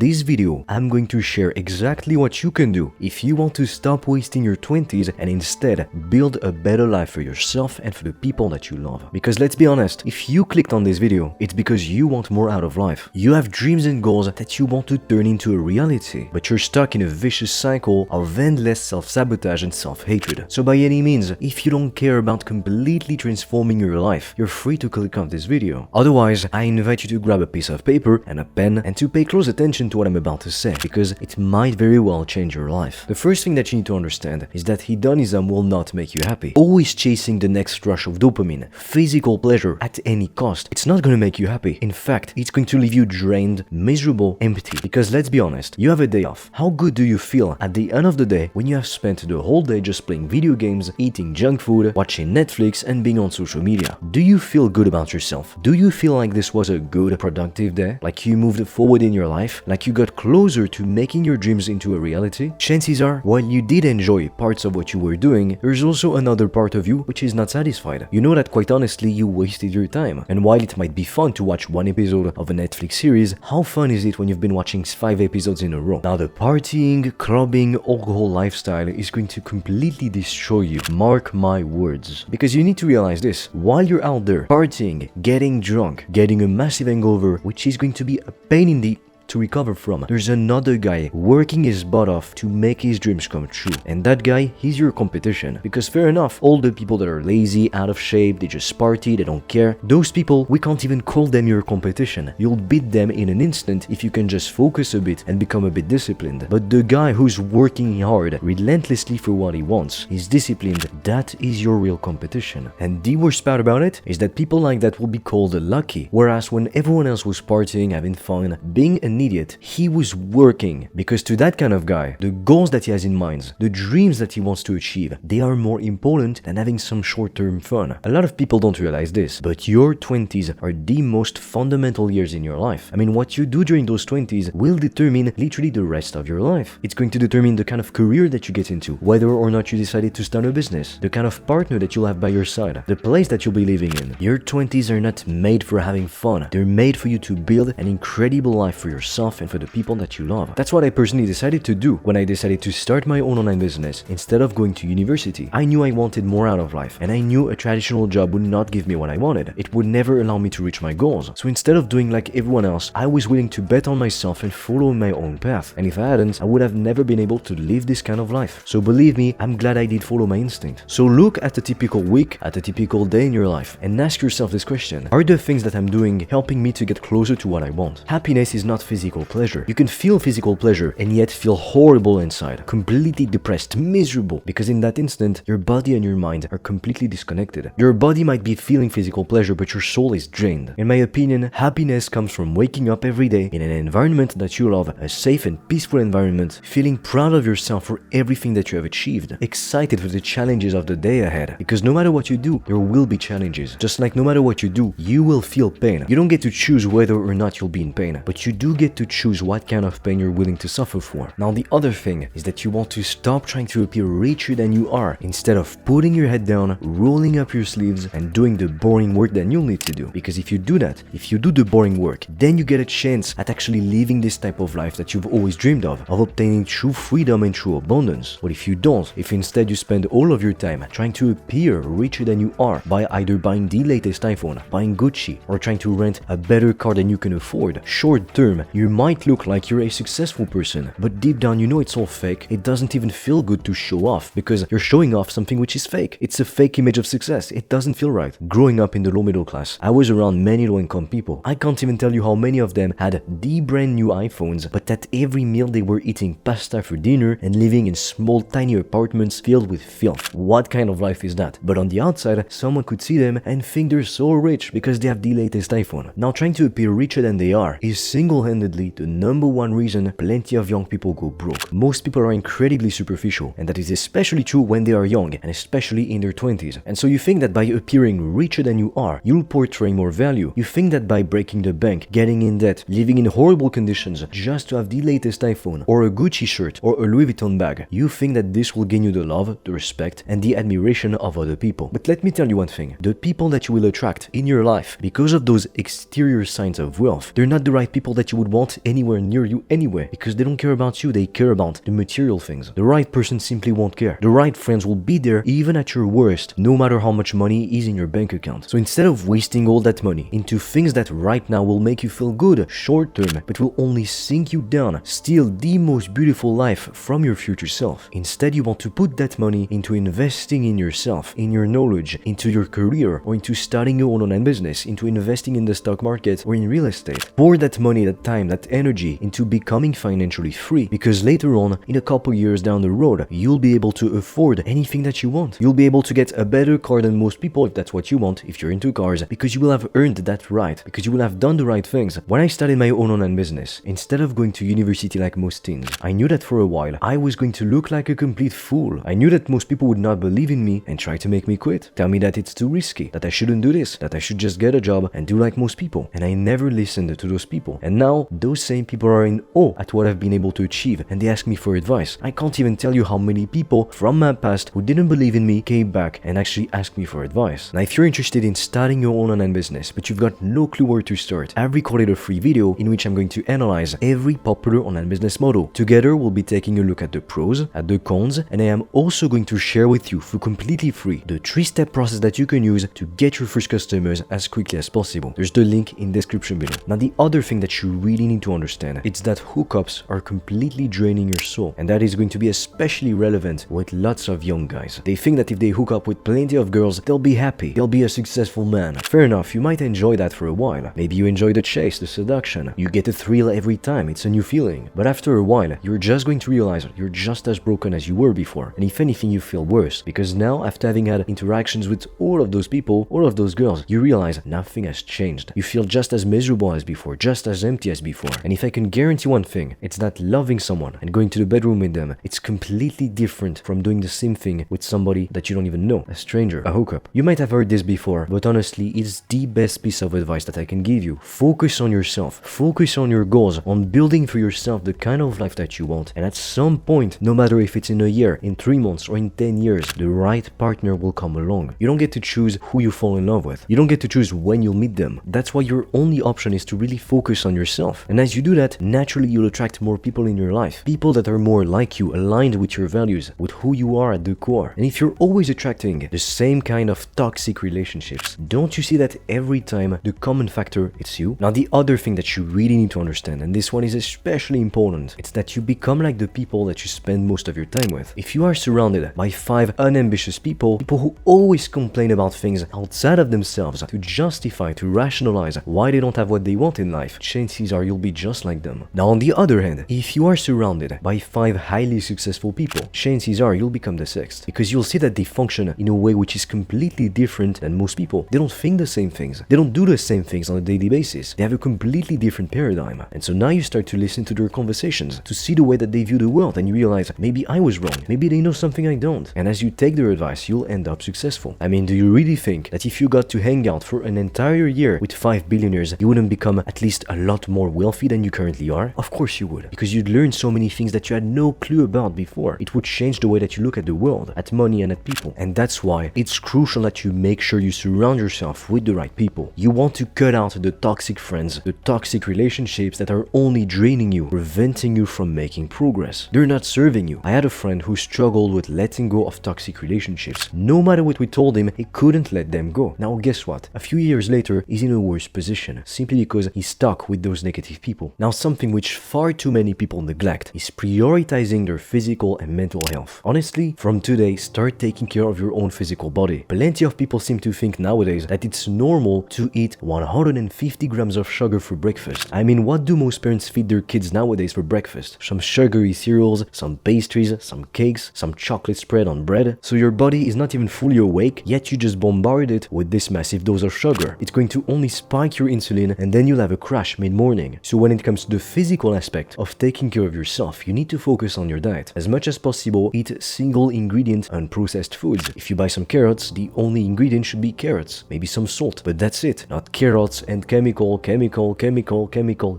this video, I'm going to share exactly what you can do if you want to stop wasting your 20s and instead build a better life for yourself and for the people that you love. Because let's be honest, if you clicked on this video, it's because you want more out of life. You have dreams and goals that you want to turn into a reality, but you're stuck in a vicious cycle of endless self-sabotage and self-hatred. So by any means, if you don't care about completely transforming your life, you're free to click on this video. Otherwise, I invite you to grab a piece of paper and a pen and to pay close attention to what I'm about to say, because it might very well change your life. The first thing that you need to understand is that hedonism will not make you happy. Always chasing the next rush of dopamine, physical pleasure at any cost, it's not gonna make you happy. In fact, it's going to leave you drained, miserable, empty. Because let's be honest, you have a day off. How good do you feel at the end of the day when you have spent the whole day just playing video games, eating junk food, watching Netflix, and being on social media? Do you feel good about yourself? Do you feel like this was a good, productive day? Like you moved forward in your life? Like you got closer to making your dreams into a reality? Chances are, while you did enjoy parts of what you were doing, there's also another part of you which is not satisfied. You know that quite honestly you wasted your time. And while it might be fun to watch one episode of a Netflix series, how fun is it when you've been watching 5 episodes in a row? Now the partying, clubbing, alcohol lifestyle is going to completely destroy you. Mark my words. Because you need to realize this, while you're out there partying, getting drunk, getting a massive hangover, which is going to be a pain in the to recover from, there's another guy working his butt off to make his dreams come true. And that guy, he's your competition. Because fair enough, all the people that are lazy, out of shape, they just party, they don't care, those people, we can't even call them your competition. You'll beat them in an instant if you can just focus a bit and become a bit disciplined. But the guy who's working hard, relentlessly for what he wants, is disciplined, that is your real competition. And the worst part about it is that people like that will be called lucky. Whereas when everyone else was partying, having fun, being an idiot, he was working. Because to that kind of guy, the goals that he has in mind, the dreams that he wants to achieve, they are more important than having some short-term fun. A lot of people don't realize this, but your 20s are the most fundamental years in your life. I mean, what you do during those 20s will determine literally the rest of your life. It's going to determine the kind of career that you get into, whether or not you decided to start a business, the kind of partner that you'll have by your side, the place that you'll be living in. Your 20s are not made for having fun. They're made for you to build an incredible life for yourself and for the people that you love. That's what I personally decided to do when I decided to start my own online business instead of going to university. I knew I wanted more out of life, and I knew a traditional job would not give me what I wanted. It would never allow me to reach my goals. So instead of doing like everyone else, I was willing to bet on myself and follow my own path. And if I hadn't, I would have never been able to live this kind of life. So believe me, I'm glad I did follow my instinct. So look at a typical week, at a typical day in your life, and ask yourself this question: are the things that I'm doing helping me to get closer to what I want? Happiness is not physical pleasure. You can feel physical pleasure and yet feel horrible inside, completely depressed, miserable, because in that instant, your body and your mind are completely disconnected. Your body might be feeling physical pleasure, but your soul is drained. In my opinion, happiness comes from waking up every day in an environment that you love, a safe and peaceful environment, feeling proud of yourself for everything that you have achieved, excited for the challenges of the day ahead. Because no matter what you do, there will be challenges. Just like no matter what you do, you will feel pain. You don't get to choose whether or not you'll be in pain, but you do get to choose what kind of pain you're willing to suffer for. Now the other thing is that you want to stop trying to appear richer than you are, instead of putting your head down, rolling up your sleeves, and doing the boring work that you'll need to do. Because if you do that, if you do the boring work, then you get a chance at actually living this type of life that you've always dreamed of obtaining true freedom and true abundance. But if you don't, if instead you spend all of your time trying to appear richer than you are by either buying the latest iPhone, buying Gucci, or trying to rent a better car than you can afford, short term, you might look like you're a successful person, but deep down you know it's all fake. It doesn't even feel good to show off, because you're showing off something which is fake. It's a fake image of success. It doesn't feel right. Growing up in the low middle class, I was around many low-income people. I can't even tell you how many of them had the brand new iPhones, but at every meal they were eating pasta for dinner and living in small tiny apartments filled with filth. What kind of life is that? But on the outside, someone could see them and think they're so rich because they have the latest iPhone. Now trying to appear richer than they are is single-handedly the number one reason plenty of young people go broke. Most people are incredibly superficial, and that is especially true when they are young, and especially in their 20s. And so you think that by appearing richer than you are, you'll portray more value. You think that by breaking the bank, getting in debt, living in horrible conditions just to have the latest iPhone, or a Gucci shirt, or a Louis Vuitton bag, you think that this will gain you the love, the respect, and the admiration of other people. But let me tell you one thing, the people that you will attract in your life because of those exterior signs of wealth, they're not the right people that you would want anywhere near you anyway, because they don't care about you, they care about the material things. The right person simply won't care. The right friends will be there even at your worst, no matter how much money is in your bank account. So instead of wasting all that money into things that right now will make you feel good short term, but will only sink you down, steal the most beautiful life from your future self, instead you want to put that money into investing in yourself, in your knowledge, into your career, or into starting your own online business, into investing in the stock market or in real estate. Pour that money, that time, that energy into becoming financially free, because later on, in a couple years down the road, you'll be able to afford anything that you want. You'll be able to get a better car than most people if that's what you want, if you're into cars, because you will have earned that right, because you will have done the right things. When I started my own online business, instead of going to university like most teens, I knew that for a while I was going to look like a complete fool. I knew that most people would not believe in me and try to make me quit, tell me that it's too risky, that I shouldn't do this, that I should just get a job and do like most people. And I never listened to those people. And now those same people are in awe at what I've been able to achieve, and they ask me for advice. I can't even tell you how many people from my past who didn't believe in me came back and actually asked me for advice. Now if you're interested in starting your own online business but you've got no clue where to start, I've recorded a free video in which I'm going to analyze every popular online business model. Together we'll be taking a look at the pros, at the cons, and I am also going to share with you for completely free the 3-step process that you can use to get your first customers as quickly as possible. There's the link in description below. Now the other thing that you really need to understand is that hookups are completely draining your soul, and that is going to be especially relevant with lots of young guys. They think that if they hook up with plenty of girls, they'll be happy, they'll be a successful man. Fair enough, you might enjoy that for a while. Maybe you enjoy the chase, the seduction, you get a thrill every time, it's a new feeling. But after a while, you're just going to realize you're just as broken as you were before, and if anything you feel worse, because now after having had interactions with all of those people, all of those girls, you realize nothing has changed. You feel just as miserable as before, just as empty as before. And if I can guarantee one thing, it's that loving someone and going to the bedroom with them, it's completely different from doing the same thing with somebody that you don't even know, a stranger, a hookup. You might have heard this before, but honestly, it's the best piece of advice that I can give you. Focus on yourself, focus on your goals, on building for yourself the kind of life that you want, and at some point, no matter if it's in a year, in 3 months, or in 10 years, the right partner will come along. You don't get to choose who you fall in love with. You don't get to choose when you'll meet them. That's why your only option is to really focus on yourself. And as you do that, naturally you'll attract more people in your life. People that are more like you, aligned with your values, with who you are at the core. And if you're always attracting the same kind of toxic relationships, don't you see that every time the common factor it's you? Now the other thing that you really need to understand, and this one is especially important, it's that you become like the people that you spend most of your time with. If you are surrounded by 5 unambitious people who always complain about things outside of themselves to justify, to rationalize why they don't have what they want in life, chances are you'll be just like them. Now on the other hand, if you are surrounded by 5 highly successful people, chances are you'll become the 6th, because you'll see that they function in a way which is completely different than most people. They don't think the same things, they don't do the same things on a daily basis, they have a completely different paradigm. And so now you start to listen to their conversations, to see the way that they view the world, and you realize maybe I was wrong, maybe they know something I don't. And as you take their advice, you'll end up successful. I mean, do you really think that if you got to hang out for an entire year with 5 billionaires, you wouldn't become at least a lot more wealthy than you currently are? Of course you would, because you'd learn so many things that you had no clue about before. It would change the way that you look at the world, at money, and at people. And that's why it's crucial that you make sure you surround yourself with the right people. You want to cut out the toxic friends, the toxic relationships that are only draining you, preventing you from making progress. They're not serving you. I had a friend who struggled with letting go of toxic relationships. No matter what we told him, he couldn't let them go. Now guess what? A few years later, he's in a worse position, simply because he's stuck with those negative people. Now something which far too many people neglect is prioritizing their physical and mental health. Honestly, from today, start taking care of your own physical body. Plenty of people seem to think nowadays that it's normal to eat 150 grams of sugar for breakfast. I mean, what do most parents feed their kids nowadays for breakfast? Some sugary cereals, some pastries, some cakes, some chocolate spread on bread. So your body is not even fully awake, yet you just bombard it with this massive dose of sugar. It's going to only spike your insulin, and then you'll have a crash mid-morning. So when it comes to the physical aspect of taking care of yourself, you need to focus on your diet. As much as possible, eat single ingredient unprocessed foods. If you buy some carrots, the only ingredient should be carrots, maybe some salt, but that's it. Not carrots and chemical,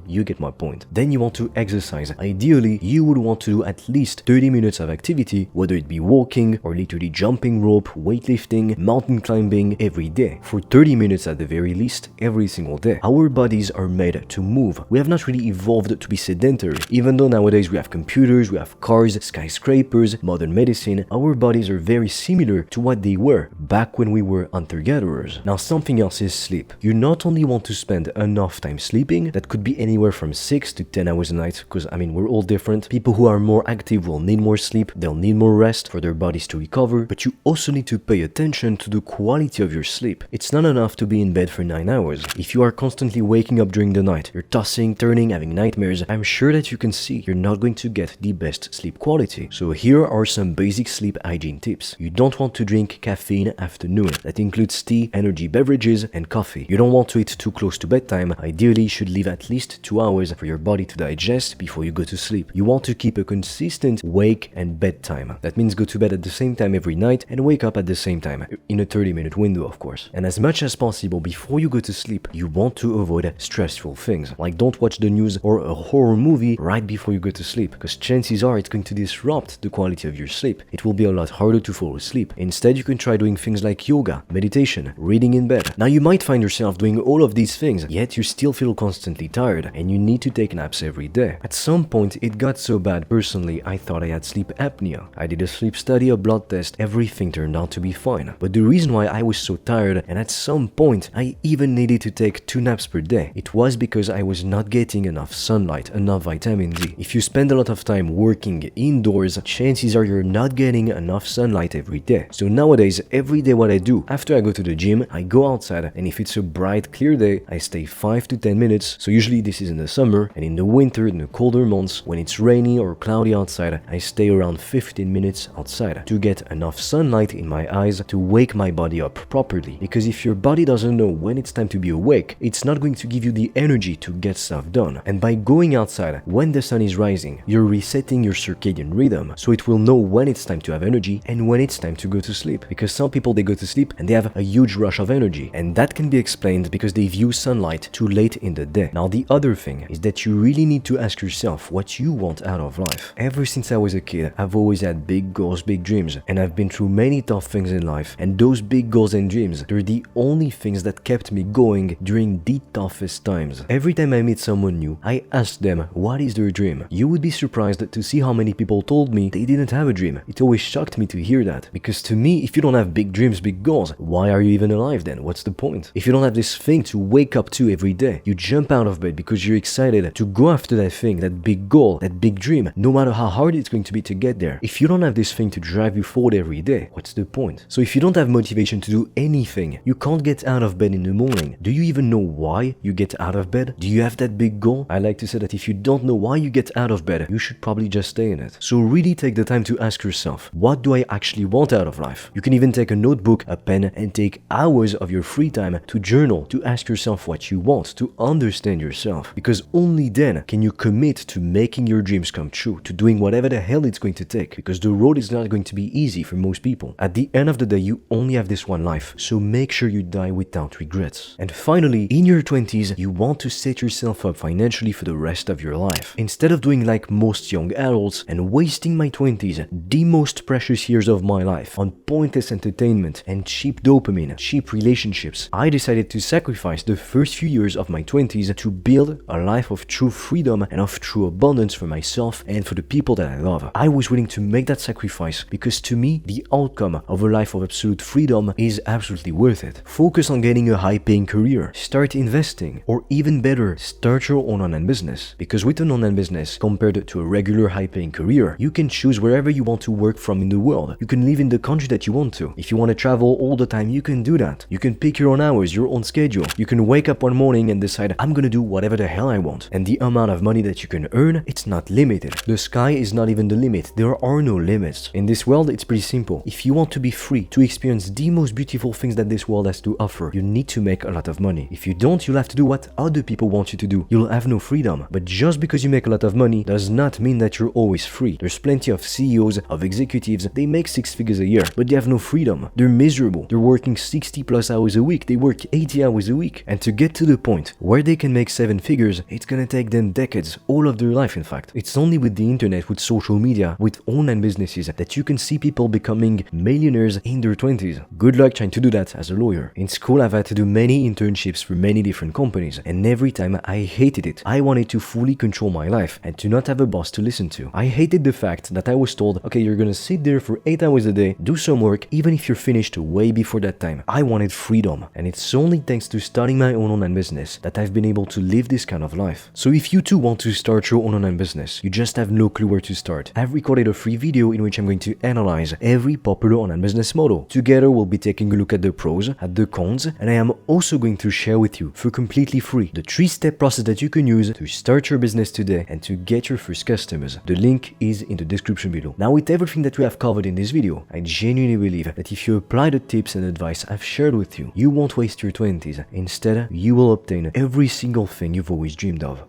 you get my point. Then you want to exercise. Ideally, you would want to do at least 30 minutes of activity, whether it be walking or literally jumping rope, weightlifting, mountain climbing every day, for 30 minutes at the very least, every single day. Our bodies are made to move, move. We have not really evolved to be sedentary. Even though nowadays we have computers, we have cars, skyscrapers, modern medicine, our bodies are very similar to what they were back when we were hunter-gatherers. Now something else is sleep. You not only want to spend enough time sleeping, that could be anywhere from 6 to 10 hours a night, because I mean we're all different. People who are more active will need more sleep, they'll need more rest for their bodies to recover, but you also need to pay attention to the quality of your sleep. It's not enough to be in bed for 9 hours. If you are constantly waking up during the night, you're tossing, turning, having nightmares, I'm sure that you can see you're not going to get the best sleep quality. So here are some basic sleep hygiene tips. You don't want to drink caffeine after noon. That includes tea, energy beverages, and coffee. You don't want to eat too close to bedtime. Ideally, you should leave at least 2 hours for your body to digest before you go to sleep. You want to keep a consistent wake and bedtime. That means go to bed at the same time every night and wake up at the same time, in a 30-minute window of course. And as much as possible before you go to sleep, you want to avoid stressful things. Like don't watch the news or a horror movie right before you go to sleep, because chances are it's going to disrupt the quality of your sleep. It will be a lot harder to fall asleep. Instead, you can try doing things like yoga, meditation, reading in bed. Now you might find yourself doing all of these things, yet you still feel constantly tired and you need to take naps every day. At some point, it got so bad personally, I thought I had sleep apnea. I did a sleep study, a blood test, everything turned out to be fine. But the reason why I was so tired, and at some point I even needed to take 2 naps per day, it was because I was not getting enough sunlight, enough vitamin D. If you spend a lot of time working indoors, chances are you're not getting enough sunlight every day. So nowadays, every day what I do, after I go to the gym, I go outside, and if it's a bright, clear day, I stay 5 to 10 minutes. So usually this is in the summer, and in the winter, in the colder months, when it's rainy or cloudy outside, I stay around 15 minutes outside to get enough sunlight in my eyes to wake my body up properly. Because if your body doesn't know when it's time to be awake, it's not going to give you the energy to get stuff done. And by going outside when the sun is rising, you're resetting your circadian rhythm, so it will know when it's time to have energy and when it's time to go to sleep. Because some people, they go to sleep and they have a huge rush of energy, and that can be explained because they view sunlight too late in the day. Now the other thing is that you really need to ask yourself what you want out of life. Ever since I was a kid, I've always had big goals, big dreams, and I've been through many tough things in life, and those big goals and dreams, they're the only things that kept me going during the toughest times. Every time I meet someone new, I ask them what is their dream. You would be surprised to see how many people told me they didn't have a dream. It always shocked me to hear that, because to me, if you don't have big dreams, big goals, why are you even alive then? What's the point? If you don't have this thing to wake up to every day, you jump out of bed because you're excited to go after that thing, that big goal, that big dream, no matter how hard it's going to be to get there. If you don't have this thing to drive you forward every day, what's the point? So if you don't have motivation to do anything, you can't get out of bed in the morning. Do you even know why you get out of bed? Do you have that big goal? I like to say that if you don't know why you get out of bed, you should probably just stay in it. So really take the time to ask yourself, what do I actually want out of life? You can even take a notebook, a pen, and take hours of your free time to journal, to ask yourself what you want, to understand yourself. Because only then can you commit to making your dreams come true, to doing whatever the hell it's going to take, because the road is not going to be easy for most people. At the end of the day, you only have this one life, so make sure you die without regrets. And finally, in your 20s, you want to set yourself up financially for the rest of your life. Instead of doing like most young adults and wasting my 20s, the most precious years of my life, on pointless entertainment and cheap dopamine, cheap relationships, I decided to sacrifice the first few years of my 20s to build a life of true freedom and of true abundance for myself and for the people that I love. I was willing to make that sacrifice because to me, the outcome of a life of absolute freedom is absolutely worth it. Focus on getting a high-paying career, start investing, or even better, start your own online business. Because with an online business, compared to a regular high-paying career, you can choose wherever you want to work from in the world. You can live in the country that you want to. If you want to travel all the time, you can do that. You can pick your own hours, your own schedule. You can wake up one morning and decide, I'm gonna do whatever the hell I want. And the amount of money that you can earn, it's not limited. The sky is not even the limit. There are no limits. In this world, it's pretty simple. If you want to be free, to experience the most beautiful things that this world has to offer, you need to make a lot of money. If you don't, you'll have to do what other people want you to do. You'll have no freedom. But just because you make a lot of money does not mean that you're always free. There's plenty of CEOs, of executives, they make 6 figures a year, but they have no freedom. They're miserable. They're working 60 plus hours a week. They work 80 hours a week. And to get to the point where they can make 7 figures, it's gonna take them decades, all of their life in fact. It's only with the internet, with social media, with online businesses that you can see people becoming millionaires in their 20s. Good luck trying to do that as a lawyer. In school, I've had to do many internships for many different companies, and every time I hated it. I wanted to fully control my life and to not have a boss to listen to. I hated the fact that I was told, okay, you're gonna sit there for 8 hours a day, do some work, even if you're finished way before that time. I wanted freedom, and it's only thanks to starting my own online business that I've been able to live this kind of life. So if you too want to start your own online business, you just have no clue where to start, I've recorded a free video in which I'm going to analyze every popular online business model. Together we'll be taking a look at the pros, at the cons, and I am also going to share with you for completely free the 3-step process that you can use to start your business today and to get your first customers. The link is in the description below. Now, with everything that we have covered in this video, I genuinely believe that if you apply the tips and advice I've shared with you, you won't waste your 20s. Instead, you will obtain every single thing you've always dreamed of.